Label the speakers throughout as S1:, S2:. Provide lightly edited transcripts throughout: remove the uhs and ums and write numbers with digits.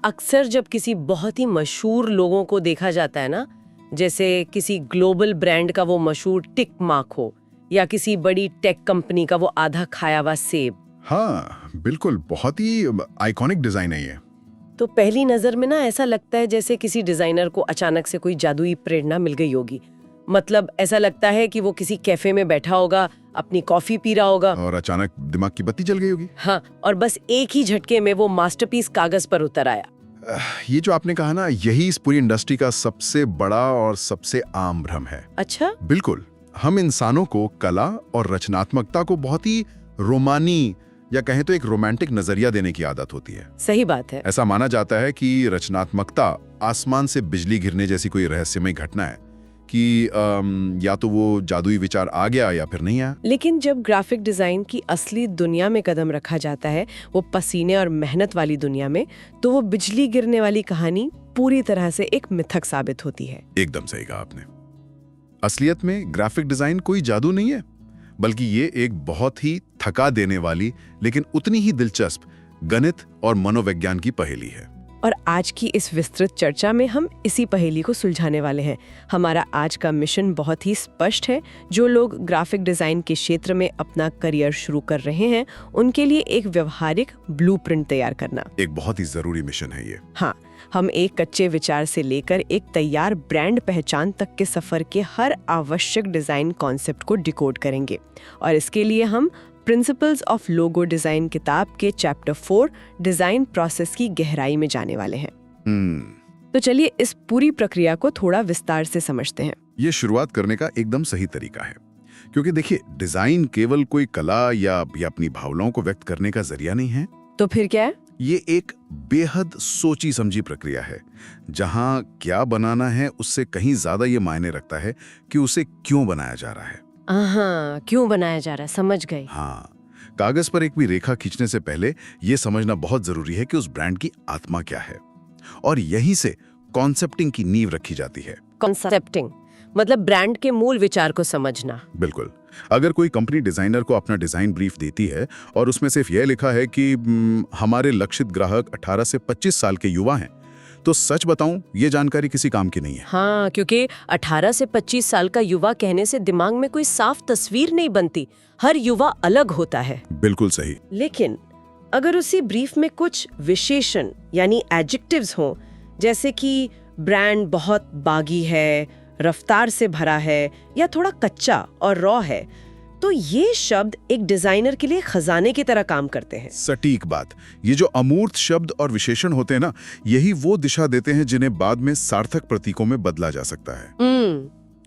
S1: अक्सर जब किसी बहुत ही मशहूर लोगों को देखा जाता है ना, जैसे किसी ग्लोबल ब्रांड का वो मशहूर टिक मार्क हो या किसी बड़ी टेक कंपनी का वो आधा खाया हुआ सेब।
S2: हाँ बिल्कुल, बहुत ही आइकॉनिक डिजाइन है ये।
S1: तो पहली नजर में ना ऐसा लगता है जैसे किसी डिजाइनर को अचानक से कोई जादुई प्रेरणा मिल गई होगी। मतलब ऐसा लगता है कि वो किसी कैफे में बैठा होगा, अपनी कॉफी पी रहा होगा
S2: और अचानक दिमाग की बत्ती जल गई होगी।
S1: हाँ, और बस एक ही झटके में वो मास्टरपीस कागज पर उतर आया।
S2: ये जो आपने कहा ना, यही इस पूरी इंडस्ट्री का सबसे बड़ा और सबसे आम भ्रम है।
S1: अच्छा?
S2: बिल्कुल, हम इंसानों को कला और रचनात्मकता को बहुत ही रोमानी या कहें तो एक रोमांटिक नजरिया देने की आदत होती है।
S1: सही बात है।
S2: ऐसा माना जाता है कि रचनात्मकता आसमान से बिजली गिरने जैसी कोई रहस्यमय घटना है कि या तो वो जादुई विचार आ गया या फिर नहीं आया।
S1: लेकिन जब ग्राफिक डिजाइन की असली दुनिया में कदम रखा जाता है, वो पसीने और मेहनत वाली दुनिया में, तो वो बिजली गिरने वाली कहानी पूरी तरह से एक मिथक साबित होती है।
S2: एकदम सही कहा आपने। असलियत में ग्राफिक डिजाइन कोई जादू नहीं है, बल्कि ये एक बहुत ही थका देने वाली लेकिन उतनी ही दिलचस्प गणित और मनोविज्ञान की पहेली है।
S1: और आज की इस विस्तृत चर्चा में हम इसी पहेली को सुलझाने वाले हैं। हमारा आज का मिशन बहुत ही स्पष्ट है। जो लोग ग्राफिक डिजाइन के क्षेत्र में अपना करियर शुरू कर रहे हैं, उनके लिए एक व्यवहारिक ब्लूप्रिंट तैयार करना
S2: एक बहुत ही जरूरी मिशन है ये।
S1: हाँ, हम एक कच्चे विचार से लेकर एक तैयार ब्रांड पहचान तक के सफर के हर आवश्यक डिजाइन कॉन्सेप्ट को डिकोड करेंगे। और इसके लिए हम प्रिंसिपल्स ऑफ लोगो डिजाइन किताब के चैप्टर 4 डिजाइन प्रोसेस की गहराई में जाने वाले हैं। तो चलिए इस पूरी प्रक्रिया को थोड़ा विस्तार से समझते हैं।
S2: ये शुरुआत करने का एकदम सही तरीका है, क्योंकि देखिए, डिजाइन केवल कोई कला या अपनी भावनाओं को व्यक्त करने का जरिया नहीं है।
S1: तो फिर क्या है?
S2: ये एक बेहद सोची समझी प्रक्रिया है, जहां क्या बनाना है उससे कहीं ज्यादा ये मायने रखता है कि उसे क्यों बनाया जा रहा है।
S1: हाँ, क्यों बनाया जा रहा है, समझ गए।
S2: हाँ, कागज पर एक भी रेखा खींचने से पहले ये समझना बहुत जरूरी है कि उस ब्रांड की आत्मा क्या है, और यहीं से कॉन्सेप्टिंग की नींव रखी जाती है।
S1: कॉन्सेप्टिंग मतलब ब्रांड के मूल विचार को समझना।
S2: बिल्कुल। अगर कोई कंपनी डिजाइनर को अपना डिजाइन ब्रीफ देती है और उसमें सिर्फ यह लिखा है कि हमारे लक्षित ग्राहक 18 से 25 साल के युवा हैं, तो सच बताऊं, ये जानकारी किसी काम की नहीं है।
S1: हाँ, क्योंकि 18 से 25 साल का युवा कहने से दिमाग में कोई साफ तस्वीर नहीं बनती। हर युवा अलग होता है।
S2: बिल्कुल सही।
S1: लेकिन अगर उसी ब्रीफ में कुछ विशेषण यानी एडजेक्टिव्स हों, जैसे कि ब्रांड बहुत बागी है, रफ्तार से भरा है या थोड़ा कच्चा और रॉ है, तो ये शब्द एक डिजाइनर के लिए खजाने की तरह काम करते हैं।
S2: सटीक बात। ये जो अमूर्त शब्द और विशेषण होते हैं ना, यही वो दिशा देते हैं जिन्हें बाद में सार्थक प्रतीकों में बदला जा सकता है।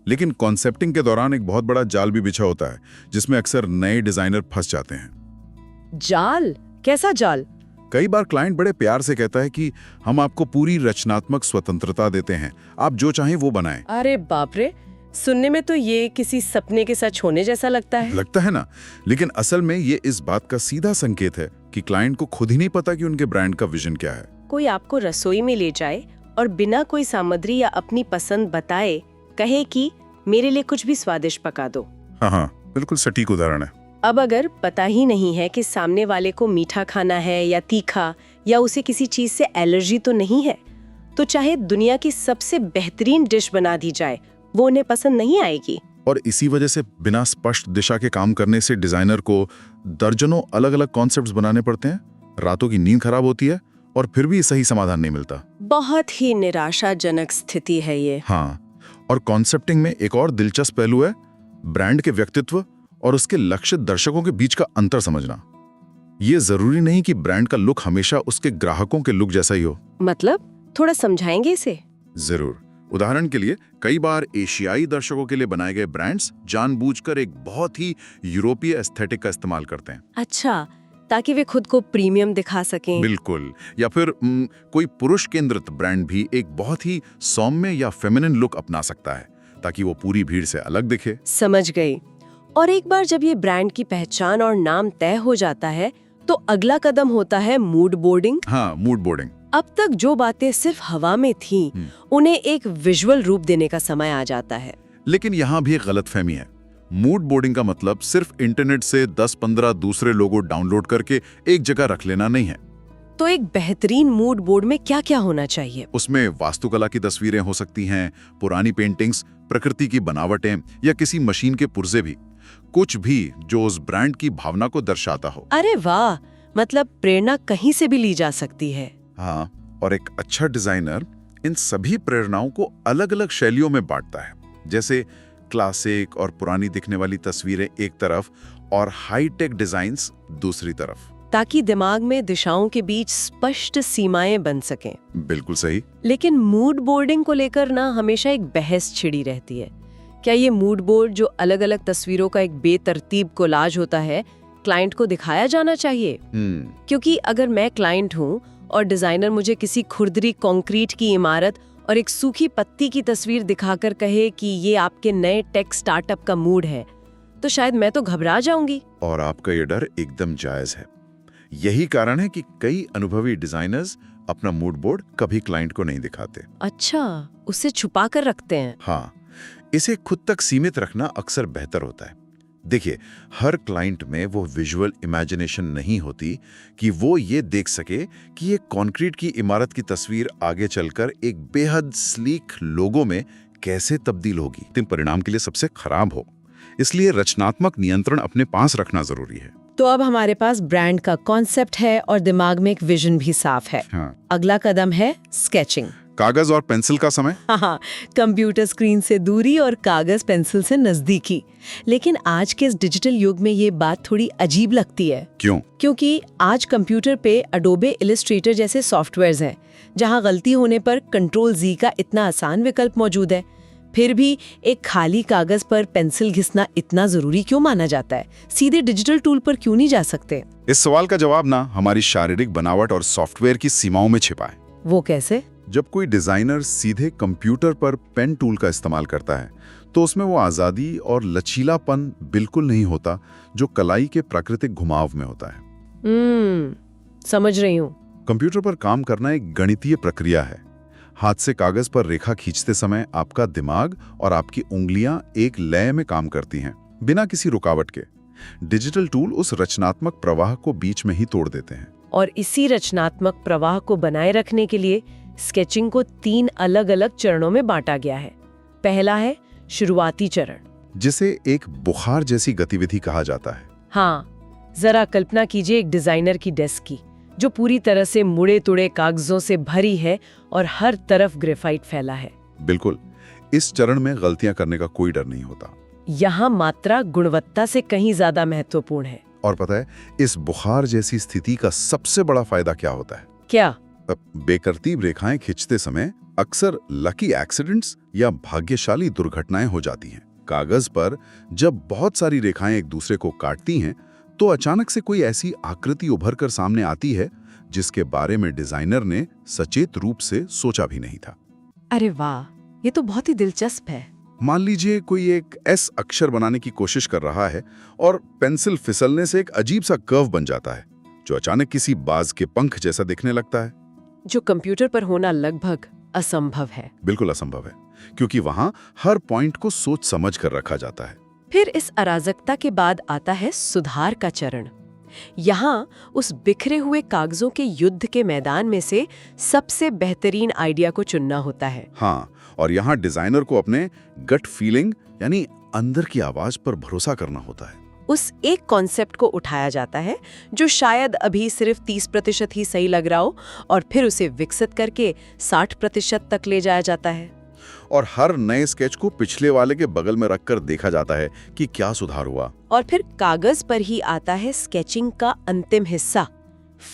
S2: लेकिन कॉन्सेप्टिंग के दौरान एक बहुत बड़ा जाल भी बिछा होता है, जिसमें अक्सर नए डिजाइनर फंस जाते हैं।
S1: जाल? कैसा जाल?
S2: कई बार क्लाइंट बड़े प्यार से कहता है कि हम आपको पूरी रचनात्मक स्वतंत्रता देते हैं, आप जो चाहें वो बनाएं।
S1: अरे बाप रे, सुनने में तो ये किसी सपने के सच होने जैसा लगता है
S2: ना? लेकिन असल में ये इस बात का सीधा संकेत है कि क्लाइंट को खुद ही नहीं पता कि उनके ब्रांड का विजन क्या है।
S1: कोई आपको रसोई में ले जाए और बिना कोई सामग्री या अपनी पसंद बताए कहे कि मेरे लिए कुछ भी स्वादिष्ट पका दो।
S2: हाँ, बिल्कुल सटीक उदाहरण है।
S1: अब अगर पता ही नहीं है कि सामने वाले को मीठा खाना है या तीखा, या उसे किसी चीज से एलर्जी तो नहीं है, तो चाहे दुनिया की सबसे बेहतरीन डिश बना दी जाए, वो उन्हें पसंद नहीं आएगी।
S2: और इसी वजह से बिना स्पष्ट दिशा के काम करने से डिजाइनर को दर्जनों अलग अलग कॉन्सेप्ट्स बनाने पड़ते हैं, रातों की नींद खराब होती है और फिर भी सही समाधान नहीं मिलता।
S1: बहुत ही निराशाजनक स्थिति है ये।
S2: हाँ, और कॉन्सेप्टिंग में एक और दिलचस्प पहलू है ब्रांड के व्यक्तित्व और उसके लक्षित दर्शकों के बीच का अंतर समझना। ये जरूरी नहीं कि ब्रांड का लुक हमेशा उसके ग्राहकों के लुक जैसा ही हो।
S1: मतलब थोड़ा समझाएंगे इसे?
S2: जरूर। उदाहरण के लिए, कई बार एशियाई दर्शकों के लिए बनाए गए ब्रांड्स जानबूझकर एक बहुत ही यूरोपीय एस्थेटिक का इस्तेमाल करते हैं।
S1: अच्छा, ताकि वे खुद को प्रीमियम दिखा सकें।
S2: बिल्कुल। या फिर कोई पुरुष केंद्रित ब्रांड भी एक बहुत ही सौम्य या फेमिनिन लुक अपना सकता है, ताकि वो पूरी भीड़ से अलग दिखे।
S1: समझ गई। और एक बार जब ये ब्रांड की पहचान और नाम तय हो जाता है, तो अगला कदम होता है मूड बोर्डिंग।
S2: हाँ, मूड बोर्डिंग।
S1: अब तक जो बातें सिर्फ हवा में थीं, उन्हें एक विजुअल रूप देने का समय आ जाता है।
S2: लेकिन यहाँ भी एक गलतफहमी है। मूड बोर्डिंग का मतलब सिर्फ इंटरनेट से 10-15 दूसरे लोगो डाउनलोड करके एक जगह रख लेना नहीं है।
S1: तो एक बेहतरीन मूड बोर्ड में क्या क्या होना चाहिए?
S2: उसमें वास्तुकला की तस्वीरें हो सकती हैं, पुरानी पेंटिंग्स, प्रकृति की बनावटें या किसी मशीन के पुर्जे भी, कुछ भी जो उस ब्रांड की भावना को दर्शाता हो।
S1: अरे वाह, मतलब प्रेरणा कहीं से भी ली जा सकती है।
S2: हाँ, और एक अच्छा डिजाइनर इन सभी प्रेरणाओं को अलग अलग शैलियों में बांटता है, जैसे क्लासिक और पुरानी दिखने वाली तस्वीरें एक तरफ और हाईटेक डिजाइन्स दूसरी तरफ,
S1: ताकि दिमाग में दिशाओं के बीच स्पष्ट सीमाएं बन सकें।
S2: बिल्कुल सही।
S1: लेकिन मूड बोर्डिंग को लेकर ना हमेशा एक बहस छिड़ी रहती है। क्या ये मूड बोर्ड जो अलग अलग तस्वीरों का एक बेतरतीब कोलाज होता है, क्लाइंट को दिखाया जाना चाहिए? क्योंकि अगर मैं क्लाइंट हूँ और डिजाइनर मुझे किसी खुरदरी कंक्रीट की इमारत और एक सूखी पत्ती की तस्वीर दिखाकर कहे कि ये आपके नए टेक स्टार्टअप का मूड है, तो शायद मैं तो घबरा जाऊंगी।
S2: और आपका ये डर एकदम जायज है। यही कारण है कि कई अनुभवी डिजाइनर्स अपना मूड बोर्ड कभी क्लाइंट को नहीं दिखाते।
S1: अच्छा, उसे छुपा कर रखते हैं।
S2: हाँ, इसे खुद तक सीमित रखना अक्सर बेहतर होता है। देखिए, हर क्लाइंट में वो विजुअल इमेजिनेशन नहीं होती कि वो ये देख सके कि ये कंक्रीट की इमारत की तस्वीर आगे चलकर एक बेहद स्लीक लोगो में कैसे तब्दील होगी, अंतिम परिणाम के लिए सबसे खराब हो। इसलिए रचनात्मक नियंत्रण अपने पास रखना जरूरी है।
S1: तो अब हमारे पास ब्रांड का कॉन्सेप्ट है और दिमाग में एक विजन भी साफ है।
S2: हाँ।
S1: अगला कदम है स्केचिंग।
S2: कागज और पेंसिल का समय।
S1: हाँ, कंप्यूटर स्क्रीन से दूरी और कागज पेंसिल से नजदीकी। लेकिन आज के इस डिजिटल युग में ये बात थोड़ी अजीब लगती है।
S2: क्यों?
S1: क्योंकि आज कंप्यूटर पे एडोबे इलस्ट्रेटर जैसे सॉफ्टवेयर्स हैं, जहाँ गलती होने पर कंट्रोल Z का इतना आसान विकल्प मौजूद है। फिर भी एक खाली कागज पर पेंसिल घिसना इतना जरूरी क्यों माना जाता है? सीधे डिजिटल टूल पर क्यों नहीं जा सकते?
S2: इस सवाल का जवाब ना हमारी शारीरिक बनावट और सॉफ्टवेयर की सीमाओं में छिपा है।
S1: वो कैसे?
S2: जब कोई डिजाइनर सीधे कंप्यूटर पर पेन टूल का इस्तेमाल करता है, तो उसमें वो आजादी और लचीलापन बिल्कुल नहीं होता जो कलाई के प्राकृतिक घुमाव में होता है।
S1: समझ रही हूँ।
S2: कंप्यूटर पर काम करना एक गणितीय प्रक्रिया है। हाथ से कागज पर रेखा खींचते समय आपका दिमाग और आपकी उंगलियां एक लय में काम करती हैं, बिना किसी रुकावट के। डिजिटल टूल उस रचनात्मक प्रवाह को बीच में ही तोड़ देते हैं।
S1: और इसी रचनात्मक प्रवाह को बनाए रखने के लिए स्केचिंग को 3 अलग-अलग चरणों में बांटा गया है। पहला है शुरुआती चरण,
S2: जिसे एक बुखार जैसी गतिविधि कहा जाता है।
S1: हाँ, जरा कल्पना कीजिए एक डिजाइनर की डेस्क की, जो पूरी तरह से मुड़े तुड़े कागजों से भरी है और हर तरफ ग्रेफाइट फैला है।
S2: बिल्कुल, इस चरण में गलतियां करने का कोई डर नहीं होता।
S1: यहाँ मात्रा गुणवत्ता से कहीं ज्यादा महत्वपूर्ण है।
S2: और पता है, इस बुखार जैसी स्थिति का सबसे बड़ा फायदा क्या होता है?
S1: क्या?
S2: बेतरतीब रेखाएं खींचते समय अक्सर लकी एक्सीडेंट्स या भाग्यशाली दुर्घटनाएं हो जाती हैं। कागज पर जब बहुत सारी रेखाएं एक दूसरे को काटती हैं, तो अचानक से कोई ऐसी आकृति उभर कर सामने आती है जिसके बारे में डिजाइनर ने सचेत रूप से सोचा भी नहीं था।
S1: अरे वाह, ये तो बहुत ही दिलचस्प है।
S2: मान लीजिए कोई एक एस अक्षर बनाने की कोशिश कर रहा है और पेंसिल फिसलने से एक अजीब सा कर्व बन जाता है, जो अचानक किसी बाज के पंख जैसा दिखने लगता है,
S1: जो कंप्यूटर पर होना लगभग असंभव है।
S2: बिल्कुल असंभव है, क्योंकि वहां हर पॉइंट को सोच समझ कर रखा जाता है।
S1: फिर इस अराजकता के बाद आता है सुधार का चरण। यहाँ उस बिखरे हुए कागजों के युद्ध के मैदान में से सबसे बेहतरीन आइडिया को चुनना होता है।
S2: हाँ, और यहाँ डिजाइनर को अपने गट फीलिंग यानी अंदर की आवाज पर भरोसा करना होता है।
S1: उस एक कॉन्सेप्ट को उठाया जाता है जो शायद अभी सिर्फ 30% ही सही लग रहा हो, और फिर उसे विकसित करके 60% तक ले जाया जाता है।
S2: और हर नए स्केच को पिछले वाले के बगल में रखकर देखा जाता है कि क्या सुधार हुआ।
S1: और फिर कागज पर ही आता है स्केचिंग का अंतिम हिस्सा,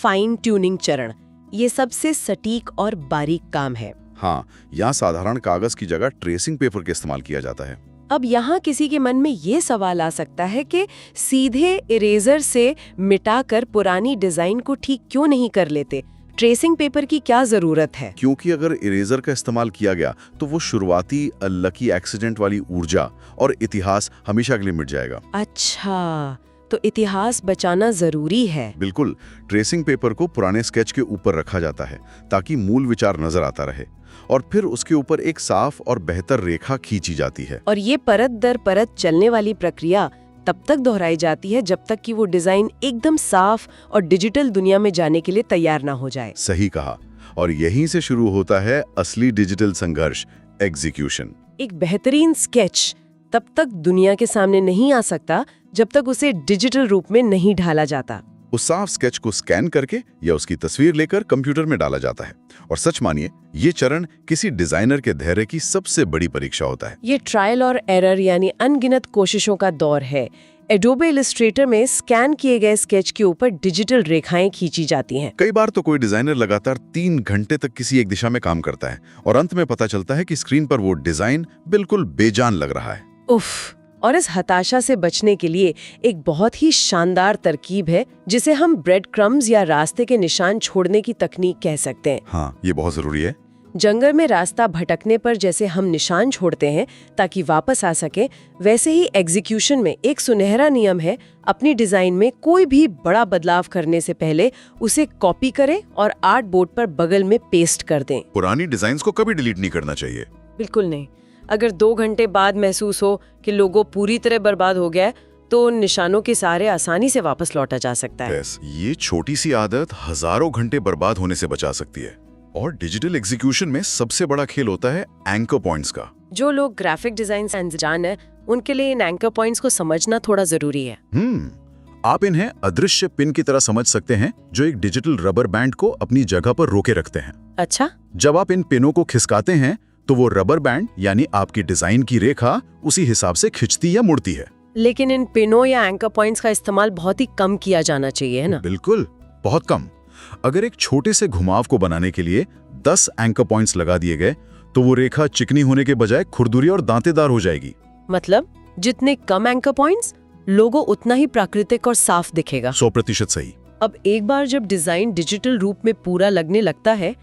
S1: फाइन ट्यूनिंग चरण। ये सबसे सटीक और बारीक काम है।
S2: हाँ, यहाँ साधारण कागज की जगह ट्रेसिंग पेपर का इस्तेमाल किया जाता है।
S1: अब यहाँ किसी के मन में ये सवाल आ सकता है कि सीधे इरेजर से मिटाकर पुरानी डिजाइन को ठीक क्यों नहीं कर लेते? ट्रेसिंग पेपर की क्या जरूरत है?
S2: क्योंकि अगर इरेजर का इस्तेमाल किया गया तो वो शुरुआती लकी एक्सीडेंट वाली ऊर्जा और इतिहास हमेशा के लिए मिट जाएगा।
S1: अच्छा, तो इतिहास बचाना जरूरी है।
S2: बिल्कुल, ट्रेसिंग पेपर को पुराने स्केच के ऊपर रखा जाता है ताकि मूल विचार नजर आता रहे, और फिर उसके ऊपर एक साफ और बेहतर रेखा खींची जाती है।
S1: और ये परत दर परत चलने वाली प्रक्रिया तब तक दोहराई जाती है जब तक कि वो डिजाइन एकदम साफ और डिजिटल दुनिया में जाने के लिए तैयार ना हो जाए।
S2: सही कहा। और यहीं से शुरू होता है असली डिजिटल संघर्ष, एग्जीक्यूशन।
S1: एक बेहतरीन स्केच तब तक दुनिया के सामने नहीं आ सकता जब तक उसे डिजिटल रूप में नहीं ढाला जाता।
S2: उस साफ स्केच को स्कैन करके या उसकी तस्वीर लेकर कंप्यूटर में डाला जाता है। और सच मानिए, ये चरण किसी डिजाइनर के धैर्य की सबसे बड़ी परीक्षा होता है।
S1: ये ट्रायल और एरर यानी अनगिनत कोशिशों का दौर है। एडोबे इलस्ट्रेटर में स्कैन किए गए स्केच के ऊपर डिजिटल रेखाएं खींची जाती हैं।
S2: कई बार तो कोई डिजाइनर लगातार 3 घंटे तक किसी एक दिशा में काम करता है और अंत में पता चलता है कि स्क्रीन पर वो डिजाइन बिल्कुल बेजान लग रहा है।
S1: उफ। और इस हताशा से बचने के लिए एक बहुत ही शानदार तरकीब है जिसे हम ब्रेड क्रम्स या रास्ते के निशान छोड़ने की तकनीक कह सकते हैं।
S2: हाँ, ये बहुत जरूरी है।
S1: जंगल में रास्ता भटकने पर जैसे हम निशान छोड़ते हैं ताकि वापस आ सके, वैसे ही एग्जीक्यूशन में एक सुनहरा नियम है, अपनी डिजाइन में कोई भी बड़ा बदलाव करने से पहले उसे कॉपी करें और आर्ट बोर्ड पर बगल में पेस्ट कर दें।
S2: पुरानी डिजाइन्स को कभी डिलीट नहीं करना चाहिए।
S1: बिल्कुल नहीं। अगर 2 घंटे बाद महसूस हो कि लोगो पूरी तरह बर्बाद हो गया है, तो उन निशानों के सहारे आसानी से वापस लौटा जा सकता है।
S2: ये छोटी सी आदत हजारों घंटे बर्बाद होने से बचा सकती है। और डिजिटल एग्जीक्यूशन में सबसे बड़ा खेल होता है एंकर पॉइंट्स का।
S1: जो लोग ग्राफिक डिजाइन से अनजान है, उनके लिए इन एंकर पॉइंट्स को समझना थोड़ा जरूरी है।
S2: आप इन्हें अदृश्य पिन की तरह समझ सकते हैं जो एक डिजिटल रबर बैंड को अपनी जगह पर रोके रखते हैं।
S1: अच्छा।
S2: जब आप इन पिनों को खिसकाते हैं तो वो रबर बैंड यानी आपकी डिजाइन की रेखा उसी हिसाब से खिंचती या मुड़ती है।
S1: लेकिन इन पिनों या एंकर पॉइंट्स का इस्तेमाल बहुत ही कम किया जाना चाहिए, है ना?
S2: बिल्कुल, बहुत कम। अगर एक छोटे से घुमाव को बनाने के लिए 10 एंकर पॉइंट्स लगा दिए गए तो वो रेखा चिकनी होने के बजाय खुरदुरी और दांतेदार हो जाएगी।
S1: मतलब जितने कम एंकर पॉइंट्स, लोगो उतना ही प्राकृतिक और साफ दिखेगा।
S2: 100% सही।
S1: अब एक बार जब डिजाइन डिजिटल रूप में पूरा लगने लगता है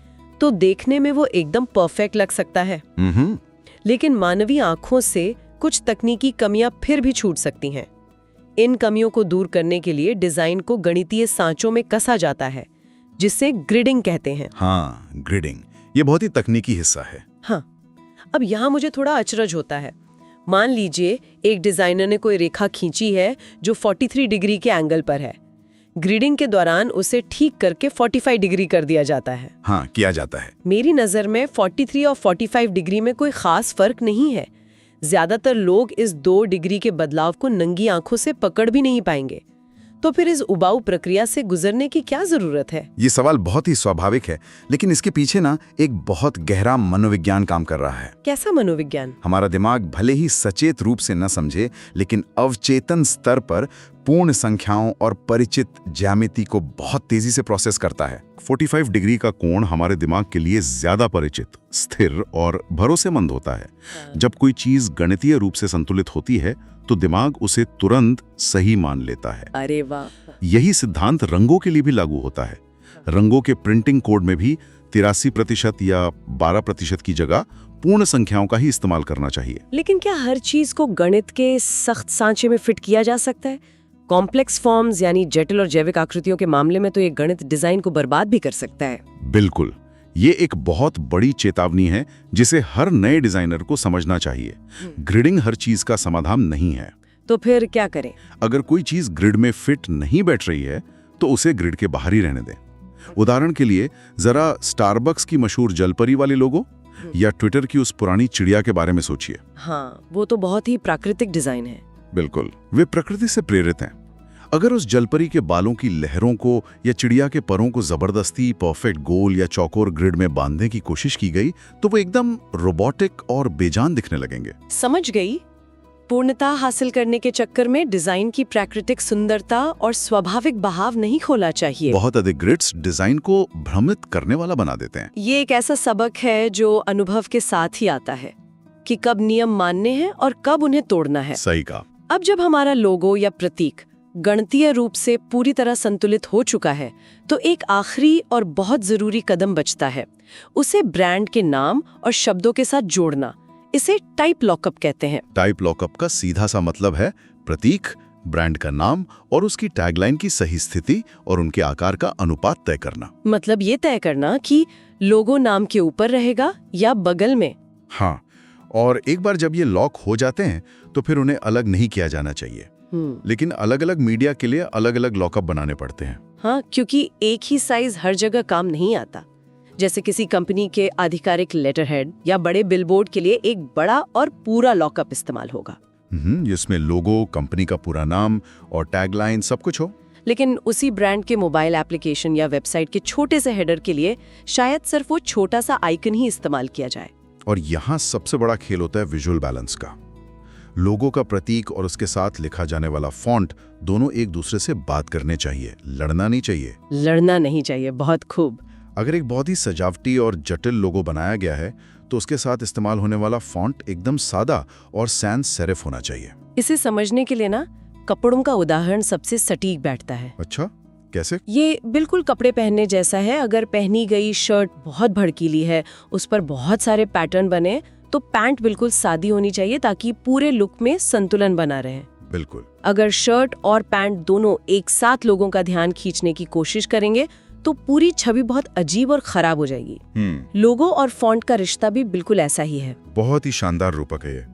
S1: तो देखने में वो एकदम परफेक्ट लग सकता है। लेकिन मानवीय आंखों से कुछ तकनीकी कमियां फिर भी छूट सकती हैं। इन कमियों को दूर करने के लिए डिजाइन को गणितीय सांचों में कसा जाता है, जिसे ग्रिडिंग कहते हैं।
S2: हाँ, ग्रिडिंग, ये बहुत ही तकनीकी हिस्सा है।
S1: हाँ। अब यहाँ मुझे थोड़ा अचरज होता है। मान लीजिए एक डिजाइनर ने कोई रेखा खींची है जो 43 डिग्री के एंगल पर है। ग्रिडिंग के दौरान उसे ठीक करके 45 डिग्री कर दिया जाता है।
S2: हाँ, किया जाता है।
S1: मेरी नजर में 43 और 45 डिग्री में कोई खास फर्क नहीं है। ज्यादातर लोग इस 2 डिग्री के बदलाव को नंगी आंखों से पकड़ भी नहीं पाएंगे। तो फिर इस उबाऊ प्रक्रिया से गुजरने की क्या जरूरत है?
S2: ये सवाल बहुत ही स्वाभाविक है, लेकिन इसके पीछे ना एक बहुत गहरा मनोविज्ञान काम कर रहा है।
S1: कैसा मनोविज्ञान?
S2: हमारा दिमाग भले ही सचेत रूप से न समझे, लेकिन अवचेतन स्तर पर पूर्ण संख्याओं और परिचित ज्यामिति को बहुत तेजी से प्रोसेस करता है। 45 डिग्री का कोण हमारे दिमाग के लिए ज्यादा परिचित, स्थिर और भरोसेमंद होता है। जब कोई चीज गणितीय रूप से संतुलित होती है तो दिमाग उसे तुरंत सही मान लेता है।
S1: अरे वाह!
S2: यही सिद्धांत रंगों के लिए भी लागू होता है। रंगों के प्रिंटिंग कोड में भी 83% या 12% की जगह पूर्ण संख्याओं का ही इस्तेमाल करना चाहिए।
S1: लेकिन क्या हर चीज को गणित के सख्त सांचे में फिट किया जा सकता है? कॉम्प्लेक्स फॉर्म्स यानी जटिल और जैविक आकृतियों के मामले में तो ये गणित डिजाइन को बर्बाद भी कर सकता है।
S2: बिल्कुल, ये एक बहुत बड़ी चेतावनी है जिसे हर नए डिजाइनर को समझना चाहिए। ग्रिडिंग हर चीज का समाधान नहीं है।
S1: तो फिर क्या करें?
S2: अगर कोई चीज ग्रिड में फिट नहीं बैठ रही है तो उसे ग्रिड के बाहर ही रहने दें। उदाहरण के लिए जरा स्टारबक्स की मशहूर जलपरी वाले लोगो या ट्विटर की उस पुरानी चिड़िया के बारे में सोचिए।
S1: हाँ, वो तो बहुत ही प्राकृतिक डिजाइन है।
S2: बिल्कुल, वे प्रकृति से प्रेरित हैं। अगर उस जलपरी के बालों की लहरों को या चिड़िया के परों को जबरदस्ती परफेक्ट गोल या चौकोर ग्रिड में बांधने की कोशिश की गई तो वो एकदम रोबोटिक और बेजान दिखने लगेंगे।
S1: समझ गई। पूर्णता हासिल करने के चक्कर में डिजाइन की प्राकृतिक सुंदरता और स्वाभाविक बहाव नहीं खोना चाहिए।
S2: बहुत अधिक ग्रिड्स डिजाइन को भ्रमित करने वाला बना देते हैं।
S1: ये एक ऐसा सबक है जो अनुभव के साथ ही आता है कि कब नियम मानने हैं और कब उन्हें तोड़ना है।
S2: सही कहा।
S1: अब जब हमारा लोगो या प्रतीक गणितीय रूप से पूरी तरह संतुलित हो चुका है तो एक आखिरी और बहुत जरूरी कदम बचता है, उसे ब्रांड के नाम और शब्दों के साथ जोड़ना। इसे टाइप लॉकअप कहते हैं।
S2: टाइप लॉकअप का सीधा सा मतलब है प्रतीक, ब्रांड का नाम और उसकी टैगलाइन की सही स्थिति और उनके आकार का अनुपात तय करना।
S1: मतलब ये तय करना कि लोगो नाम के ऊपर रहेगा या बगल में।
S2: हाँ, और एक बार जब ये लॉक हो जाते हैं तो फिर उन्हें अलग नहीं किया जाना चाहिए। लेकिन अलग-अलग मीडिया के लिए अलग-अलग लॉकअप बनाने पड़ते हैं।
S1: हाँ, क्योंकि एक ही साइज हर जगह काम नहीं आता। जैसे किसी कंपनी के आधिकारिक लेटरहेड या बड़े बिलबोर्ड के लिए एक बड़ा और पूरा लॉकअप इस्तेमाल होगा,
S2: जिसमें लोगो, कंपनी का पूरा नाम और टैगलाइन सब कुछ हो।
S1: लेकिन उसी ब्रांड के मोबाइल एप्लीकेशन या वेबसाइट के छोटे से हेडर के लिए शायद सिर्फ वो छोटा सा आइकन ही इस्तेमाल किया जाए।
S2: और यहाँ सबसे बड़ा खेल होता है विजुअल बैलेंस का। लोगो का प्रतीक और उसके साथ लिखा जाने वाला फॉन्ट दोनों एक दूसरे से बात करने चाहिए, लड़ना नहीं चाहिए।
S1: लड़ना नहीं चाहिए, बहुत खूब।
S2: अगर एक बहुत ही सजावटी और जटिल लोगो बनाया गया है तो उसके साथ इस्तेमाल होने वाला फॉन्ट एकदम सादा और सैंस सेरिफ होना चाहिए।
S1: इसे समझने के लिए ना कपड़ों का उदाहरण सबसे सटीक बैठता है।
S2: अच्छा, कैसे?
S1: ये बिल्कुल कपड़े पहनने जैसा है। अगर पहनी गई शर्ट बहुत भड़कीली है, उस पर बहुत सारे पैटर्न बने, तो पैंट बिल्कुल सादी होनी चाहिए ताकि पूरे लुक में संतुलन बना रहे।
S2: बिल्कुल।
S1: अगर शर्ट और पैंट दोनों एक साथ लोगों का ध्यान खींचने की कोशिश करेंगे तो पूरी छवि बहुत अजीब और खराब हो जाएगी। लोगो और फॉन्ट का रिश्ता भी बिल्कुल ऐसा ही है।
S2: बहुत ही शानदार रूपक है ये।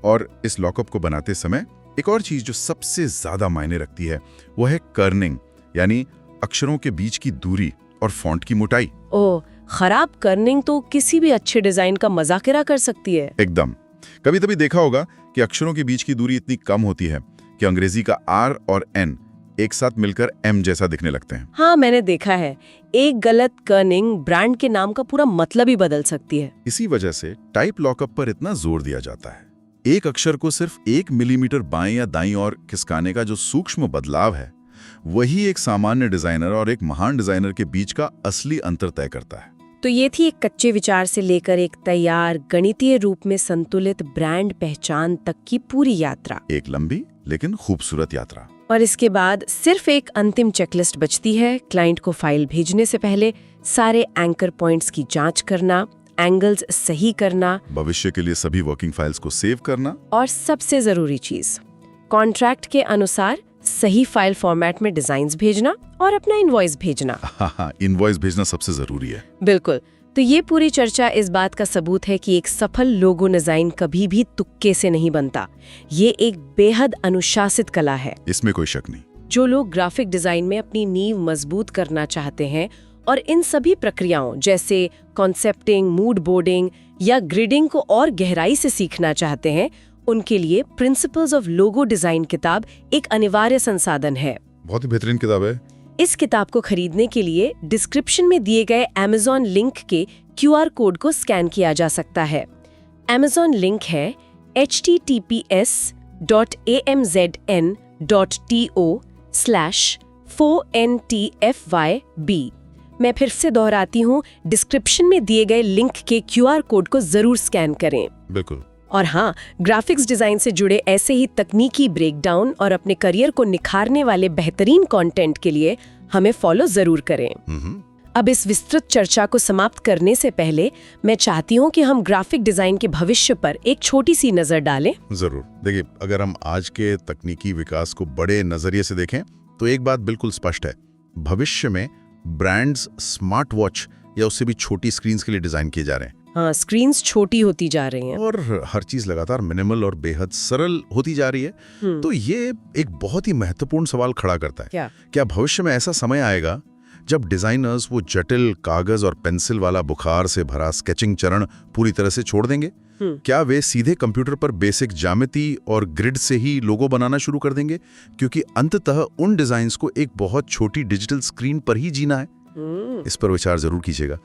S2: और इस लॉकअप को बनाते समय एक और चीज जो सबसे ज्यादा मायने रखती है वो है कर्निंग, यानी अक्षरों के बीच की दूरी और फॉन्ट की मोटाई।
S1: ओह, खराब कर्निंग तो किसी भी अच्छे डिजाइन का मजाकिरा कर सकती है।
S2: एकदम। कभी कभी देखा होगा कि अक्षरों के बीच की दूरी इतनी कम होती है कि अंग्रेजी का आर और एन एक साथ मिलकर एम जैसा दिखने लगते हैं।
S1: हाँ, मैंने देखा है। एक गलत कर्निंग ब्रांड के नाम का पूरा मतलब ही बदल सकती है।
S2: इसी वजह से टाइप लॉकअप पर इतना जोर दिया जाता है। एक अक्षर को सिर्फ 1 मिलीमीटर बाएं या दाईं ओर खिसकाने का जो सूक्ष्म बदलाव है, वही एक सामान्य डिजाइनर और एक महान डिजाइनर के बीच का असली अंतर तय करता है।
S1: तो ये थी एक कच्चे विचार से लेकर एक तैयार गणितीय रूप में संतुलित ब्रांड पहचान तक की पूरी यात्रा।
S2: एक लंबी लेकिन खूबसूरत यात्रा।
S1: और इसके बाद सिर्फ एक अंतिम चेकलिस्ट बचती है। क्लाइंट को फाइल भेजने से पहले सारे एंकर पॉइंट्स की जांच करना, एंगल्स सही करना,
S2: भविष्य के लिए सभी वर्किंग फाइल्स को सेव करना,
S1: और सबसे जरूरी चीज, कॉन्ट्रैक्ट के अनुसार सही फाइल फॉर्मेट में डिजाइन्स भेजना और अपना इनवॉइस भेजना।
S2: हाँ, इनवॉइस भेजना सबसे जरूरी है।
S1: बिल्कुल। तो ये पूरी चर्चा इस बात का सबूत है कि एक सफल लोगो डिजाइन कभी भी तुक्के से नहीं बनता। ये एक बेहद अनुशासित कला है,
S2: इसमें कोई शक नहीं।
S1: जो लोग ग्राफिक डिजाइन में अपनी नींव मजबूत करना चाहते हैं और इन सभी प्रक्रियाओं जैसे कॉन्सेप्टिंग, मूड बोर्डिंग या ग्रिडिंग को और गहराई से सीखना चाहते हैं, उनके लिए प्रिंसिपल्स ऑफ लोगो डिजाइन किताब एक अनिवार्य संसाधन है।
S2: बहुत ही बेहतरीन किताब है।
S1: इस किताब को खरीदने के लिए डिस्क्रिप्शन में दिए गए Amazon लिंक के QR कोड को स्कैन किया जा सकता है। Amazon लिंक है https:/4ntfyb। मैं फिर से दोहराती हूँ, डिस्क्रिप्शन में दिए गए लिंक के QR कोड को जरूर स्कैन करें।
S2: बिल्कुल।
S1: और हाँ, ग्राफिक्स डिजाइन से जुड़े ऐसे ही तकनीकी ब्रेकडाउन और अपने करियर को निखारने वाले बेहतरीन कंटेंट के लिए हमें फॉलो जरूर करें। अब इस विस्तृत चर्चा को समाप्त करने से पहले मैं चाहती हूँ कि हम ग्राफिक डिजाइन के भविष्य पर एक छोटी सी नजर डालें।
S2: जरूर। देखिए, अगर हम आज के तकनीकी विकास को बड़े नजरिए से देखें तो एक बात बिल्कुल स्पष्ट है, भविष्य में ब्रांड्स स्मार्ट वॉच या उससे भी छोटी स्क्रीन्स के लिए डिजाइन किए जा रहे हैं।
S1: हाँ, स्क्रीन्स छोटी होती जा रही हैं
S2: और हर चीज लगातार मिनिमल और बेहद सरल होती जा रही है। तो ये एक बहुत ही महत्वपूर्ण सवाल खड़ा करता है, क्या भविष्य में ऐसा समय आएगा जब डिजाइनर्स वो जटिल कागज और पेंसिल वाला बुखार से भरा स्केचिंग चरण पूरी तरह से छोड़ देंगे? क्या वे सीधे कंप्यूटर पर बेसिक ज्यामिति और ग्रिड से ही लोगो बनाना शुरू कर देंगे, क्योंकि अंततः उन डिजाइन्स को एक बहुत छोटी डिजिटल स्क्रीन पर ही जीना है? इस पर विचार जरूर कीजिएगा।